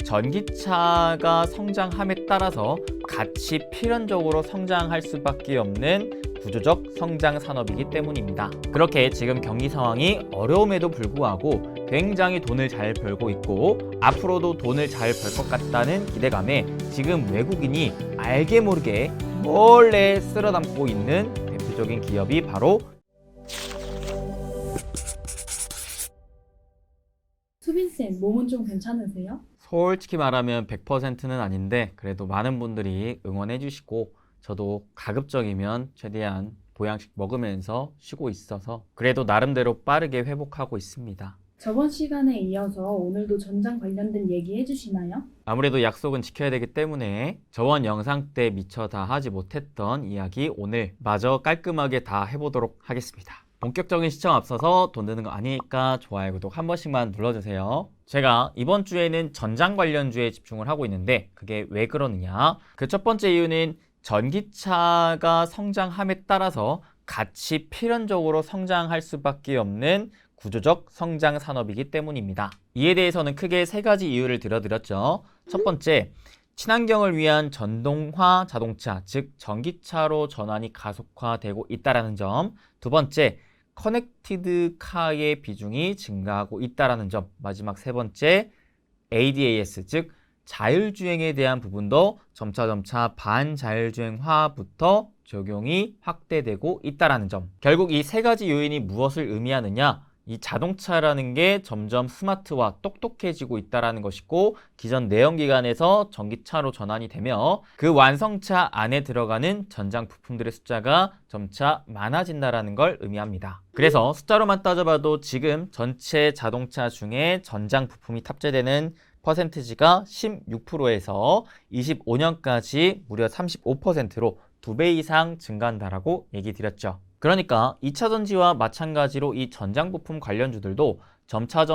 전기차가 성장함에 따라서 같이 필연적으로 성장할 수밖에 없는 구조적 성장 산업이기 때문입니다. 그렇게 지금 경기 상황이 어려움에도 불구하고 굉장히 돈을 잘 벌고 있고 앞으로도 돈을 잘 벌 것 같다는 기대감에 지금 외국인이 알게 모르게 몰래 쓸어 담고 있는 대표적인 기업이 바로 수빈쌤, 몸은 좀 괜찮으세요? 솔직히 말하면 100%는 아닌데 그래도 많은 분들이 응원해 주시고 저도 가급적이면 최대한 보양식 먹으면서 쉬고 있어서 그래도 나름대로 빠르게 회복하고 있습니다. 저번 시간에 이어서 오늘도 전장 관련된 얘기 해주시나요? 아무래도 약속은 지켜야 되기 때문에 저번 영상 때 미처 다 하지 못했던 이야기 오늘 마저 깔끔하게 다 해보도록 하겠습니다. 본격적인 시청 앞서서 돈 드는 거 아니니까 좋아요, 구독 한 번씩만 눌러주세요. 제가 이번 주에는 전장 관련주에 집중을 하고 있는데 그게 왜 그러느냐? 그 첫 번째 이유는 전기차가 성장함에 따라서 같이 필연적으로 성장할 수밖에 없는 구조적 성장 산업이기 때문입니다. 이에 대해서는 크게 세 가지 이유를 들어드렸죠. 첫 번째, 친환경을 위한 전동화 자동차, 즉 전기차로 전환이 가속화되고 있다는 점. 두 번째, 커넥티드 카의 비중이 증가하고 있다는 점. 마지막 세 번째, ADAS, 즉 자율주행에 대한 부분도 점차 반자율주행화부터 적용이 확대되고 있다는 점. 결국 이 세 가지 요인이 무엇을 의미하느냐? 이 자동차라는 게 점점 스마트와 똑똑해지고 있다는 것이고 기존 내연기관에서 전기차로 전환이 되며 그 완성차 안에 들어가는 전장 부품들의 숫자가 점차 많아진다는 걸 의미합니다. 그래서 숫자로만 따져봐도 지금 전체 자동차 중에 전장 부품이 탑재되는 퍼센티지가 16%에서 25년까지 무려 35%로 2배 이상 증가한다라고 얘기 드렸죠. 그러니까 2차 전지와 마찬가지로 이 전장 부품 관련주들도 점차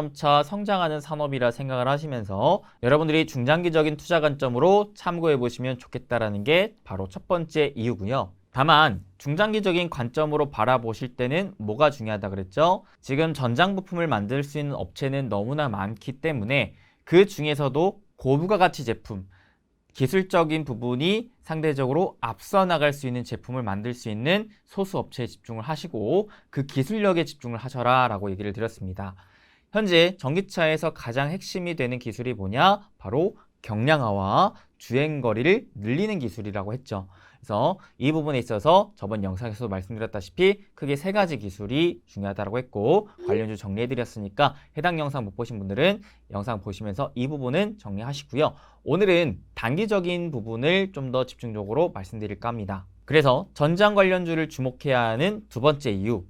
성장하는 산업이라 생각을 하시면서 여러분들이 중장기적인 투자 관점으로 참고해 보시면 좋겠다라는 게 바로 첫 번째 이유고요. 다만 중장기적인 관점으로 바라보실 때는 뭐가 중요하다 그랬죠? 지금 전장 부품을 만들 수 있는 업체는 너무나 많기 때문에 그 중에서도 고부가가치 제품, 기술적인 부분이 상대적으로 앞서 나갈 수 있는 제품을 만들 수 있는 소수 업체에 집중을 하시고 그 기술력에 집중을 하셔라 라고 얘기를 드렸습니다. 현재 전기차에서 가장 핵심이 되는 기술이 뭐냐? 바로 경량화와 주행거리를 늘리는 기술이라고 했죠. 그래서 이 부분에 있어서 저번 영상에서도 말씀드렸다시피 크게 세 가지 기술이 중요하다고 했고 관련주 정리해드렸으니까 해당 영상 못 보신 분들은 영상 보시면서 이 부분은 정리하시고요. 오늘은 단기적인 부분을 좀 더 집중적으로 말씀드릴까 합니다. 그래서 전장 관련주를 주목해야 하는 두 번째 이유,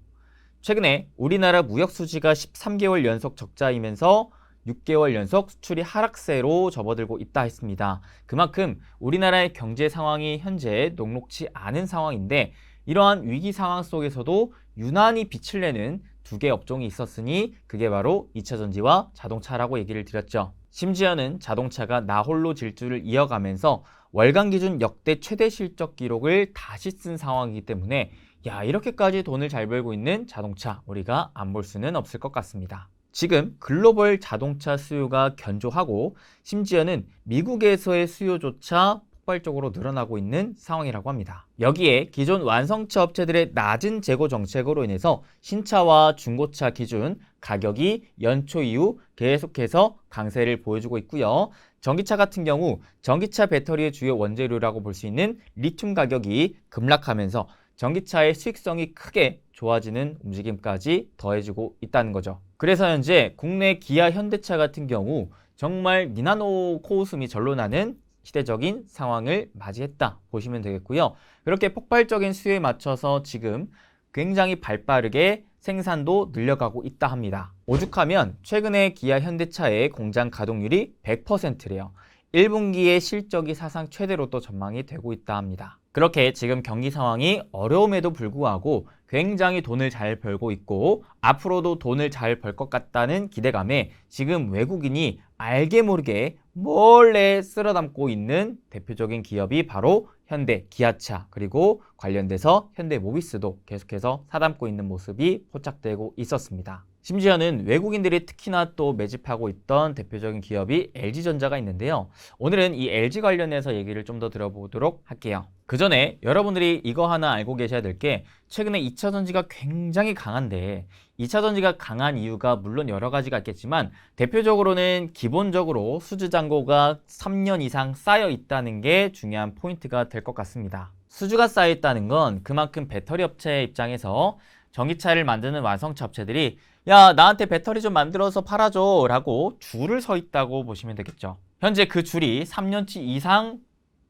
최근에 우리나라 무역 수지가 13개월 연속 적자이면서 6개월 연속 수출이 하락세로 접어들고 있다 했습니다. 그만큼 우리나라의 경제 상황이 현재 녹록지 않은 상황인데 이러한 위기 상황 속에서도 유난히 빛을 내는 두 개 업종이 있었으니 그게 바로 2차 전지와 자동차라고 얘기를 드렸죠. 심지어는 자동차가 나홀로 질주를 이어가면서 월간 기준 역대 최대 실적 기록을 다시 쓴 상황이기 때문에 이렇게까지 돈을 잘 벌고 있는 자동차 우리가 안 볼 수는 없을 것 같습니다. 지금 글로벌 자동차 수요가 견조하고 심지어는 미국에서의 수요조차 폭발적으로 늘어나고 있는 상황이라고 합니다. 여기에 기존 완성차 업체들의 낮은 재고 정책으로 인해서 신차와 중고차 기준 가격이 연초 이후 계속해서 강세를 보여주고 있고요. 전기차 같은 경우 전기차 배터리의 주요 원재료라고 볼 수 있는 리튬 가격이 급락하면서 전기차의 수익성이 크게 좋아지는 움직임까지 더해지고 있다는 거죠. 그래서 현재 국내 기아, 현대차 같은 경우 정말 니나노 코웃음이 절로 나는 시대적인 상황을 맞이했다 보시면 되겠고요. 그렇게 폭발적인 수요에 맞춰서 지금 굉장히 발빠르게 생산도 늘려가고 있다 합니다. 오죽하면 최근에 기아, 현대차의 공장 가동률이 100%래요. 1분기의 실적이 사상 최대로 또 전망이 되고 있다 합니다. 그렇게 지금 경기 상황이 어려움에도 불구하고 굉장히 돈을 잘 벌고 있고 앞으로도 돈을 잘 벌 것 같다는 기대감에 지금 외국인이 알게 모르게 몰래 쓸어 담고 있는 대표적인 기업이 바로 현대, 기아차 그리고 관련돼서 현대모비스도 계속해서 사담고 있는 모습이 포착되고 있었습니다. 심지어는 외국인들이 특히나 또 매집하고 있던 대표적인 기업이 LG전자가 있는데요. 오늘은 이 LG 관련해서 얘기를 좀 더 들어보도록 할게요. 그 전에 여러분들이 이거 하나 알고 계셔야 될 게 최근에 2차 전지가 굉장히 강한데 2차 전지가 강한 이유가 물론 여러 가지가 있겠지만 대표적으로는 기본적으로 수주 잔고가 3년 이상 쌓여 있다는 게 중요한 포인트가 될 것 같습니다. 수주가 쌓여 있다는 건 그만큼 배터리 업체 입장에서 전기차를 만드는 완성차 업체들이 야, 나한테 배터리 좀 만들어서 팔아줘 라고 줄을 서 있다고 보시면 되겠죠. 현재 그 줄이 3년치 이상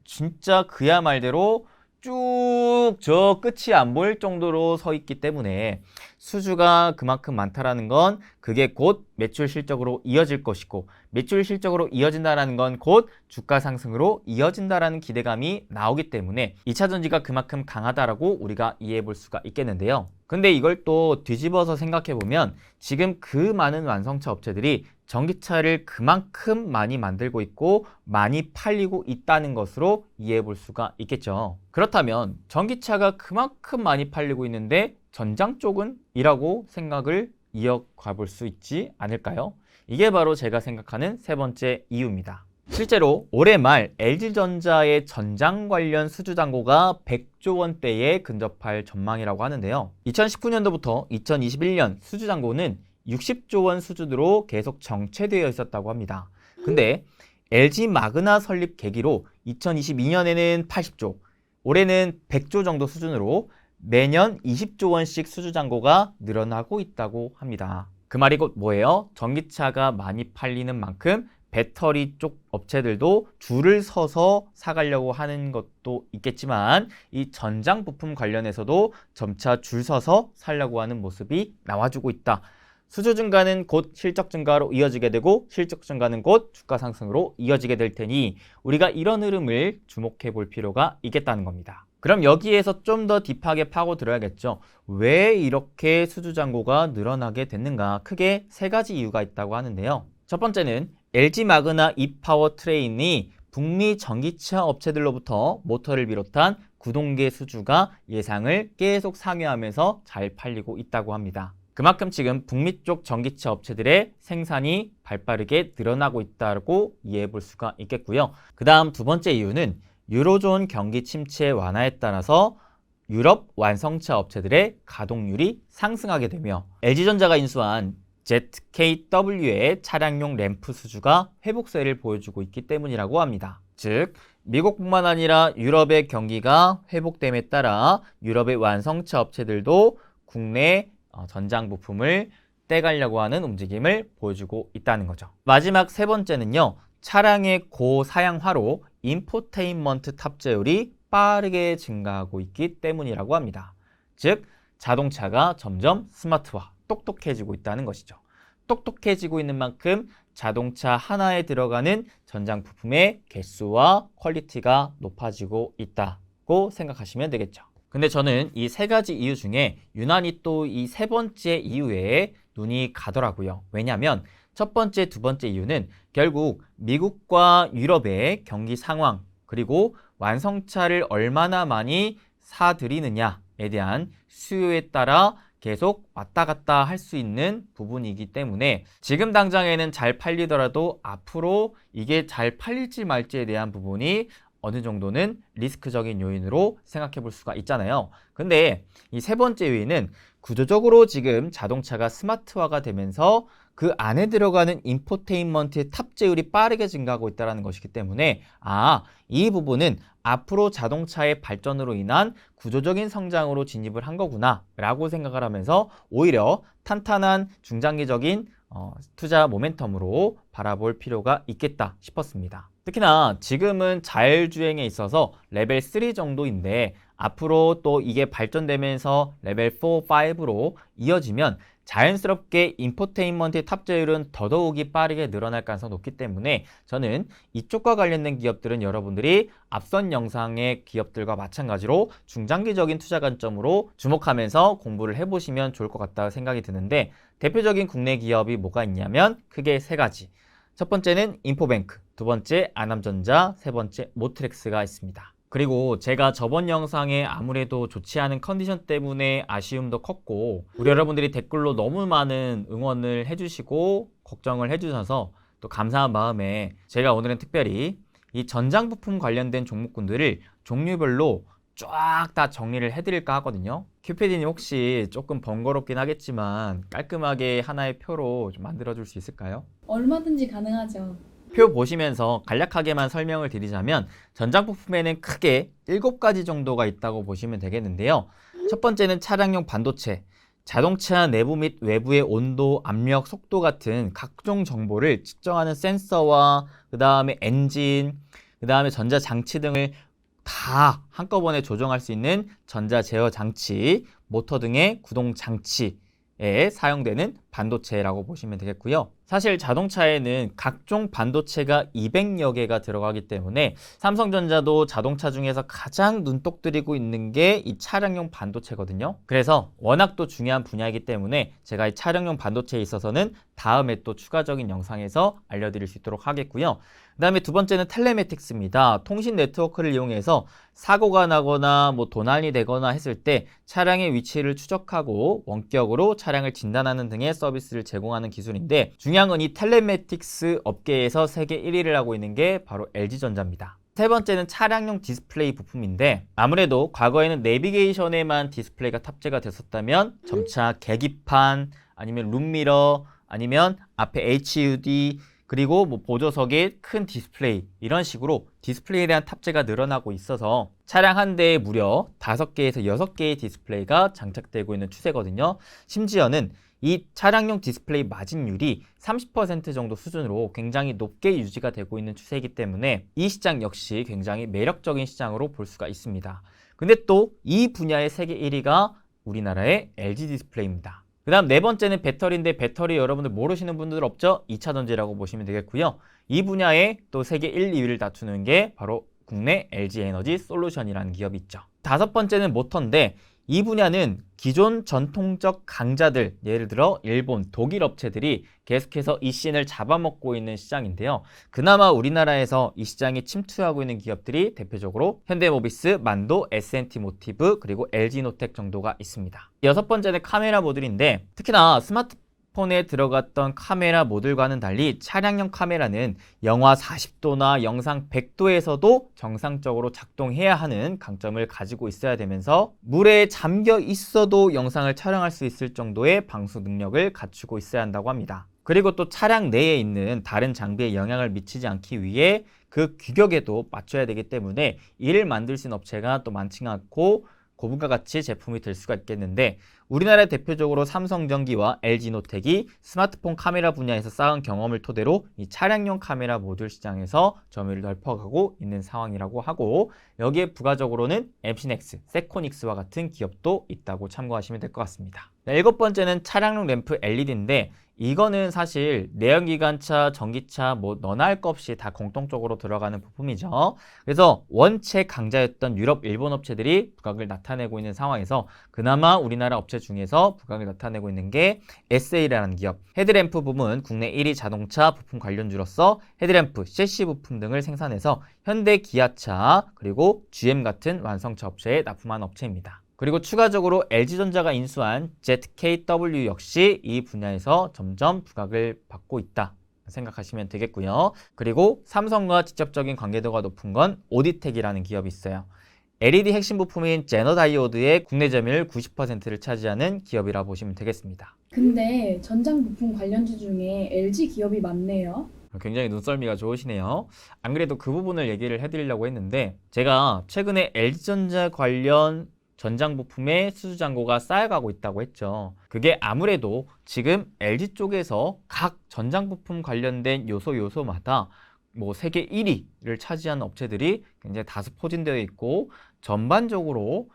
진짜 그야 말대로 쭉 저 끝이 안 보일 정도로 서 있기 때문에 수주가 그만큼 많다라는 건 그게 곧 매출 실적으로 이어질 것이고 매출 실적으로 이어진다라는 건 곧 주가 상승으로 이어진다라는 기대감이 나오기 때문에 2차 전지가 그만큼 강하다라고 우리가 이해해 볼 수가 있겠는데요. 근데 이걸 또 뒤집어서 생각해 보면 지금 그 많은 완성차 업체들이 전기차를 그만큼 많이 만들고 있고 많이 팔리고 있다는 것으로 이해해 볼 수가 있겠죠. 그렇다면 전기차가 그만큼 많이 팔리고 있는데 전장 쪽은 이라고 생각을 이어가 볼 수 있지 않을까요? 이게 바로 제가 생각하는 세 번째 이유입니다. 실제로 올해 말 LG전자의 전장 관련 수주 잔고가 100조 원대에 근접할 전망이라고 하는데요. 2019년도부터 2021년 수주 잔고는 60조 원 수준으로 계속 정체되어 있었다고 합니다. 근데 LG 마그나 설립 계기로 2022년에는 80조, 올해는 100조 정도 수준으로 매년 20조 원씩 수주 잔고가 늘어나고 있다고 합니다. 그 말이 곧 뭐예요? 전기차가 많이 팔리는 만큼 배터리 쪽 업체들도 줄을 서서 사가려고 하는 것도 있겠지만 이 전장 부품 관련해서도 점차 줄 서서 사려고 하는 모습이 나와주고 있다. 수주 증가는 곧 실적 증가로 이어지게 되고 실적 증가는 곧 주가 상승으로 이어지게 될 테니 우리가 이런 흐름을 주목해 볼 필요가 있겠다는 겁니다. 그럼 여기에서 좀 더 딥하게 파고 들어야겠죠. 왜 이렇게 수주 잔고가 늘어나게 됐는가? 크게 세 가지 이유가 있다고 하는데요. 첫 번째는 LG 마그나 이파워 트레인이 북미 전기차 업체들로부터 모터를 비롯한 구동계 수주가 예상을 계속 상회하면서 잘 팔리고 있다고 합니다. 그만큼 지금 북미 쪽 전기차 업체들의 생산이 발빠르게 늘어나고 있다고 이해해 볼 수가 있겠고요. 그 다음 두 번째 이유는 유로존 경기 침체 완화에 따라서 유럽 완성차 업체들의 가동률이 상승하게 되며 LG전자가 인수한 ZKW의 차량용 램프 수주가 회복세를 보여주고 있기 때문이라고 합니다. 즉 미국뿐만 아니라 유럽의 경기가 회복됨에 따라 유럽의 완성차 업체들도 국내 전장 부품을 떼가려고 하는 움직임을 보여주고 있다는 거죠. 마지막 세 번째는요. 차량의 고사양화로 인포테인먼트 탑재율이 빠르게 증가하고 있기 때문이라고 합니다. 즉 자동차가 점점 스마트화, 똑똑해지고 있다는 것이죠. 똑똑해지고 있는 만큼 자동차 하나에 들어가는 전장 부품의 개수와 퀄리티가 높아지고 있다고 생각하시면 되겠죠. 근데 저는 이 세 가지 이유 중에 유난히 또 이 세 번째 이유에 눈이 가더라고요. 왜냐하면 첫 번째, 두 번째 이유는 결국 미국과 유럽의 경기 상황 그리고 완성차를 얼마나 많이 사들이느냐에 대한 수요에 따라 계속 왔다 갔다 할 수 있는 부분이기 때문에 지금 당장에는 잘 팔리더라도 앞으로 이게 잘 팔릴지 말지에 대한 부분이 어느 정도는 리스크적인 요인으로 생각해 볼 수가 있잖아요. 근데 이 세 번째 요인은 구조적으로 지금 자동차가 스마트화가 되면서 그 안에 들어가는 인포테인먼트의 탑재율이 빠르게 증가하고 있다는 것이기 때문에 이 부분은 앞으로 자동차의 발전으로 인한 구조적인 성장으로 진입을 한 거구나 라고 생각을 하면서 오히려 탄탄한 중장기적인 투자 모멘텀으로 바라볼 필요가 있겠다 싶었습니다. 특히나 지금은 자율주행에 있어서 레벨 3 정도인데 앞으로 또 이게 발전되면서 레벨 4, 5로 이어지면 자연스럽게 인포테인먼트의 탑재율은 더더욱이 빠르게 늘어날 가능성이 높기 때문에 저는 이쪽과 관련된 기업들은 여러분들이 앞선 영상의 기업들과 마찬가지로 중장기적인 투자 관점으로 주목하면서 공부를 해보시면 좋을 것 같다고 생각이 드는데 대표적인 국내 기업이 뭐가 있냐면 크게 세 가지. 첫 번째는 인포뱅크, 두 번째 아남전자, 세 번째 모트렉스가 있습니다. 그리고 제가 저번 영상에 아무래도 좋지 않은 컨디션 때문에 아쉬움도 컸고 우리 여러분들이 댓글로 너무 많은 응원을 해주시고 걱정을 해주셔서 또 감사한 마음에 제가 오늘은 특별히 이 전장 부품 관련된 종목군들을 종류별로 쫙 다 정리를 해드릴까 하거든요. 큐피디님 혹시 조금 번거롭긴 하겠지만 깔끔하게 하나의 표로 좀 만들어줄 수 있을까요? 얼마든지 가능하죠. 표 보시면서 간략하게만 설명을 드리자면 전장 부품에는 크게 7가지 정도가 있다고 보시면 되겠는데요. 첫 번째는 차량용 반도체, 자동차 내부 및 외부의 온도, 압력, 속도 같은 각종 정보를 측정하는 센서와 그 다음에 엔진, 그 다음에 전자장치 등을 다 한꺼번에 조정할 수 있는 전자 제어 장치, 모터 등의 구동 장치에 사용되는 반도체라고 보시면 되겠고요. 사실 자동차에는 각종 반도체가 200여 개가 들어가기 때문에 삼성전자도 자동차 중에서 가장 눈독 들이고 있는 게 이 차량용 반도체거든요. 그래서 워낙 또 중요한 분야이기 때문에 제가 이 차량용 반도체에 있어서는 다음에 또 추가적인 영상에서 알려드릴 수 있도록 하겠고요. 그 다음에 두 번째는 텔레매틱스입니다. 통신 네트워크를 이용해서 사고가 나거나 뭐 도난이 되거나 했을 때 차량의 위치를 추적하고 원격으로 차량을 진단하는 등의 서비스를 제공하는 기술인데 중요한 건 이 텔레매틱스 업계에서 세계 1위를 하고 있는 게 바로 LG전자입니다. 세 번째는 차량용 디스플레이 부품인데 아무래도 과거에는 내비게이션에만 디스플레이가 탑재가 됐었다면 점차 계기판 아니면 룸미러 아니면 앞에 HUD 그리고 뭐 보조석에 큰 디스플레이 이런 식으로 디스플레이에 대한 탑재가 늘어나고 있어서 차량 한 대에 무려 5개에서 6개의 디스플레이가 장착되고 있는 추세거든요. 심지어는 이 차량용 디스플레이 마진율이 30% 정도 수준으로 굉장히 높게 유지가 되고 있는 추세이기 때문에 이 시장 역시 굉장히 매력적인 시장으로 볼 수가 있습니다. 근데 또 이 분야의 세계 1위가 우리나라의 LG 디스플레이입니다. 그 다음 네 번째는 배터리인데 배터리 여러분들 모르시는 분들 없죠? 2차 전지라고 보시면 되겠고요. 이 분야에 또 세계 1, 2위를 다투는 게 바로 국내 LG 에너지 솔루션이라는 기업이 있죠. 다섯 번째는 모터인데 이 분야는 기존 전통적 강자들, 예를 들어 일본, 독일 업체들이 계속해서 이 씬을 잡아먹고 있는 시장인데요. 그나마 우리나라에서 이 시장에 침투하고 있는 기업들이 대표적으로 현대모비스, 만도, S&T 모티브, 그리고 LG노텍 정도가 있습니다. 여섯 번째는 카메라 모듈인데 특히나 스마트폰에 들어갔던 카메라 모듈과는 달리 차량용 카메라는 영하 40도나 영상 100도에서도 정상적으로 작동해야 하는 강점을 가지고 있어야 되면서 물에 잠겨 있어도 영상을 촬영할 수 있을 정도의 방수 능력을 갖추고 있어야 한다고 합니다. 그리고 또 차량 내에 있는 다른 장비에 영향을 미치지 않기 위해 그 규격에도 맞춰야 되기 때문에 이를 만들 수 있는 업체가 또 많지 않고 고분가 가치 제품이 될 수가 있겠는데 우리나라 대표적으로 삼성전기와 LG노텍이 스마트폰 카메라 분야에서 쌓은 경험을 토대로 이 차량용 카메라 모듈 시장에서 점유율을 넓혀가고 있는 상황이라고 하고 여기에 부가적으로는 엠시넥스, 세코닉스와 같은 기업도 있다고 참고하시면 될 것 같습니다. 일곱 번째는 차량용 램프 LED인데 이거는 사실 내연기관차, 전기차 뭐 너나 할 것 없이 다 공통적으로 들어가는 부품이죠. 그래서 원체 강자였던 유럽, 일본 업체들이 부각을 나타내고 있는 상황에서 그나마 우리나라 업체 중에서 부각을 나타내고 있는 게 SA라는 기업. 헤드램프 부문 국내 1위 자동차 부품 관련주로서 헤드램프, 셰시 부품 등을 생산해서 현대, 기아차, 그리고 GM 같은 완성차 업체에 납품한 업체입니다. 그리고 추가적으로 LG전자가 인수한 ZKW 역시 이 분야에서 점점 부각을 받고 있다 생각하시면 되겠고요. 그리고 삼성과 직접적인 관계도가 높은 건 오디텍이라는 기업이 있어요. LED 핵심 부품인 제너다이오드의 국내 점유율 90%를 차지하는 기업이라 보시면 되겠습니다. 근데 전장 부품 관련주 중에 LG 기업이 많네요. 굉장히 눈썰미가 좋으시네요. 안 그래도 그 부분을 얘기를 해드리려고 했는데 제가 최근에 LG전자 관련 전장 부품의 수주 잔고가 쌓여가고 있다고 했죠. 그게 아무래도 지금 LG 쪽에서 각 전장 부품 관련된 요소마다 뭐 세계 1위를 차지하는 업체들이 굉장히 다수 포진되어 있고 전반적으로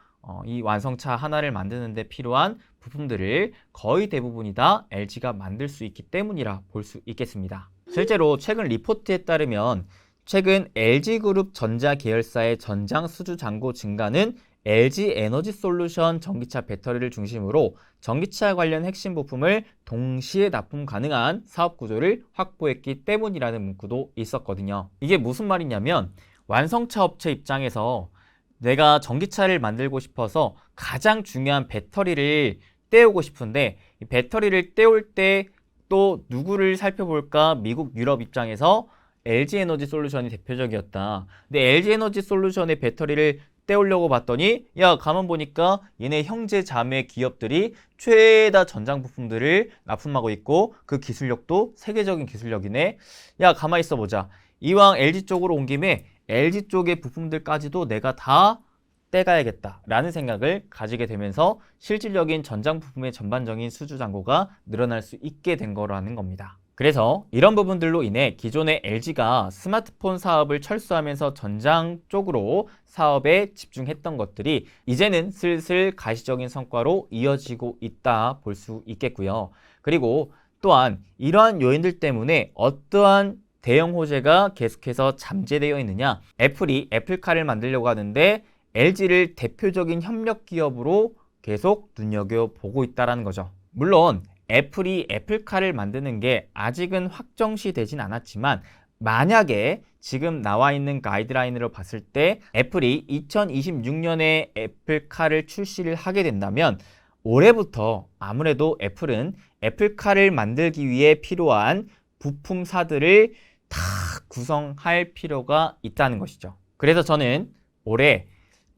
이 완성차 하나를 만드는 데 필요한 부품들을 거의 대부분이 다 LG가 만들 수 있기 때문이라 볼 수 있겠습니다. 실제로 최근 리포트에 따르면 최근 LG그룹 전자 계열사의 전장 수주 잔고 증가는 LG 에너지 솔루션 전기차 배터리를 중심으로 전기차 관련 핵심 부품을 동시에 납품 가능한 사업 구조를 확보했기 때문이라는 문구도 있었거든요. 이게 무슨 말이냐면 완성차 업체 입장에서 내가 전기차를 만들고 싶어서 가장 중요한 배터리를 떼우고 싶은데 이 배터리를 떼울 때 또 누구를 살펴볼까? 미국, 유럽 입장에서 LG에너지 솔루션이 대표적이었다. 근데 LG에너지 솔루션의 배터리를 떼우려고 봤더니 야, 가만 보니까 얘네 형제 자매 기업들이 최다 전장 부품들을 납품하고 있고 그 기술력도 세계적인 기술력이네. 야, 가만히 있어 보자. 이왕 LG 쪽으로 온 김에 LG 쪽의 부품들까지도 내가 다 떼가야겠다 라는 생각을 가지게 되면서 실질적인 전장 부품의 전반적인 수주 잔고가 늘어날 수 있게 된 거라는 겁니다. 그래서 이런 부분들로 인해 기존의 LG가 스마트폰 사업을 철수하면서 전장 쪽으로 사업에 집중했던 것들이 이제는 슬슬 가시적인 성과로 이어지고 있다 볼 수 있겠고요. 그리고 또한 이러한 요인들 때문에 어떠한 대형 호재가 계속해서 잠재되어 있느냐, 애플이 애플카를 만들려고 하는데 LG를 대표적인 협력 기업으로 계속 눈여겨보고 있다는 거죠. 물론 애플이 애플카를 만드는 게 아직은 확정시 되진 않았지만 만약에 지금 나와 있는 가이드라인으로 봤을 때 애플이 2026년에 애플카를 출시를 하게 된다면 올해부터 아무래도 애플은 애플카를 만들기 위해 필요한 부품사들을 다 구성할 필요가 있다는 것이죠. 그래서 저는 올해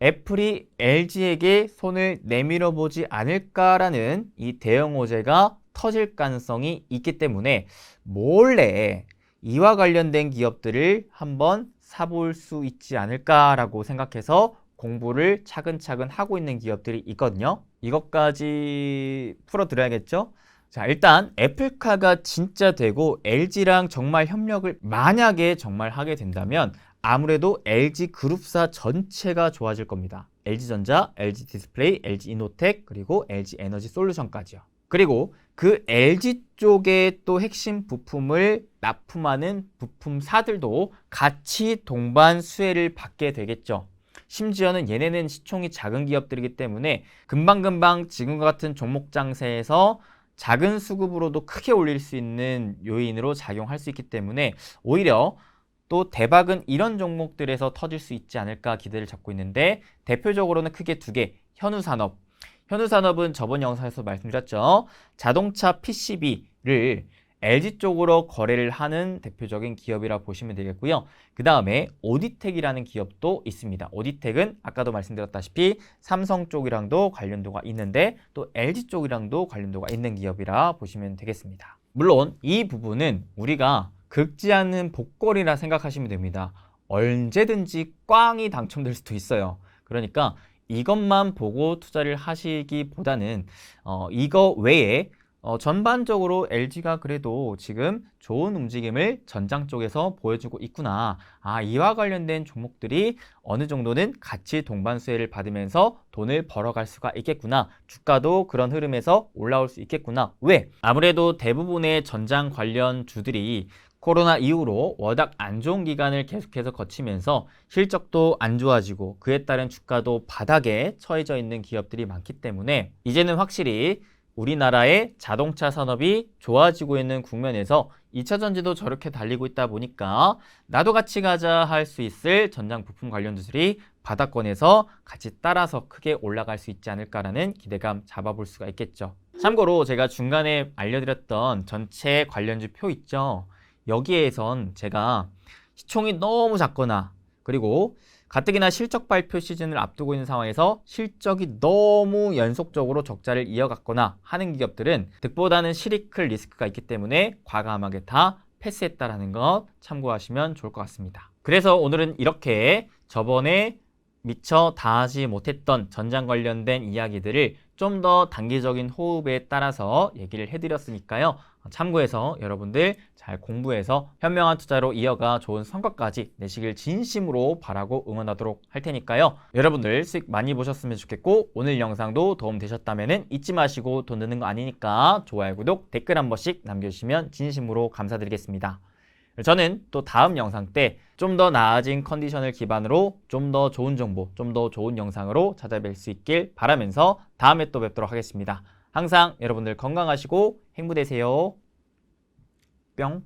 애플이 LG에게 손을 내밀어 보지 않을까라는 이 대형 호재가 터질 가능성이 있기 때문에 몰래 이와 관련된 기업들을 한번 사볼 수 있지 않을까라고 생각해서 공부를 차근차근 하고 있는 기업들이 있거든요. 이것까지 풀어드려야겠죠? 자, 일단 애플카가 진짜 되고 LG랑 정말 협력을 만약에 정말 하게 된다면 아무래도 LG 그룹사 전체가 좋아질 겁니다. LG전자, LG디스플레이, LG이노텍, 그리고 LG에너지 솔루션까지요. 그리고 그 LG 쪽의 또 핵심 부품을 납품하는 부품사들도 같이 동반 수혜를 받게 되겠죠. 심지어는 얘네는 시총이 작은 기업들이기 때문에 금방금방 지금과 같은 종목 장세에서 작은 수급으로도 크게 올릴 수 있는 요인으로 작용할 수 있기 때문에 오히려 또 대박은 이런 종목들에서 터질 수 있지 않을까 기대를 잡고 있는데 대표적으로는 크게 두 개, 현우산업. 현우산업은 저번 영상에서 말씀드렸죠. 자동차 PCB를 LG 쪽으로 거래를 하는 대표적인 기업이라 보시면 되겠고요. 그 다음에 오디텍이라는 기업도 있습니다. 오디텍은 아까도 말씀드렸다시피 삼성 쪽이랑도 관련도가 있는데 또 LG 쪽이랑도 관련도가 있는 기업이라 보시면 되겠습니다. 물론 이 부분은 우리가 긁지 않는 복권이라 생각하시면 됩니다. 언제든지 꽝이 당첨될 수도 있어요. 그러니까 이것만 보고 투자를 하시기보다는 이거 외에 전반적으로 LG가 그래도 지금 좋은 움직임을 전장 쪽에서 보여주고 있구나. 아, 이와 관련된 종목들이 어느 정도는 같이 동반 수혜를 받으면서 돈을 벌어갈 수가 있겠구나. 주가도 그런 흐름에서 올라올 수 있겠구나. 왜? 아무래도 대부분의 전장 관련 주들이 코로나 이후로 워낙 안 좋은 기간을 계속해서 거치면서 실적도 안 좋아지고 그에 따른 주가도 바닥에 처해져 있는 기업들이 많기 때문에 이제는 확실히 우리나라의 자동차 산업이 좋아지고 있는 국면에서 2차 전지도 저렇게 달리고 있다 보니까 나도 같이 가자 할 수 있을 전장 부품 관련주들이 바닥권에서 같이 따라서 크게 올라갈 수 있지 않을까라는 기대감 잡아볼 수가 있겠죠. 참고로 제가 중간에 알려드렸던 전체 관련주 표 있죠. 여기에선 제가 시총이 너무 작거나 그리고 가뜩이나 실적 발표 시즌을 앞두고 있는 상황에서 실적이 너무 연속적으로 적자를 이어갔거나 하는 기업들은 득보다는 실익 클 리스크가 있기 때문에 과감하게 다 패스했다라는 것 참고하시면 좋을 것 같습니다. 그래서 오늘은 이렇게 저번에 미처 다 하지 못했던 전장 관련된 이야기들을 좀 더 단기적인 호흡에 따라서 얘기를 해드렸으니까요. 참고해서 여러분들 잘 공부해서 현명한 투자로 이어가 좋은 성과까지 내시길 진심으로 바라고 응원하도록 할 테니까요. 여러분들 수익 많이 보셨으면 좋겠고 오늘 영상도 도움 되셨다면 잊지 마시고 돈 드는 거 아니니까 좋아요, 구독, 댓글 한 번씩 남겨주시면 진심으로 감사드리겠습니다. 저는 또 다음 영상 때 좀 더 나아진 컨디션을 기반으로 좀 더 좋은 정보, 좀 더 좋은 영상으로 찾아뵐 수 있길 바라면서 다음에 또 뵙도록 하겠습니다. 항상 여러분들 건강하시고 행복되세요. 뿅.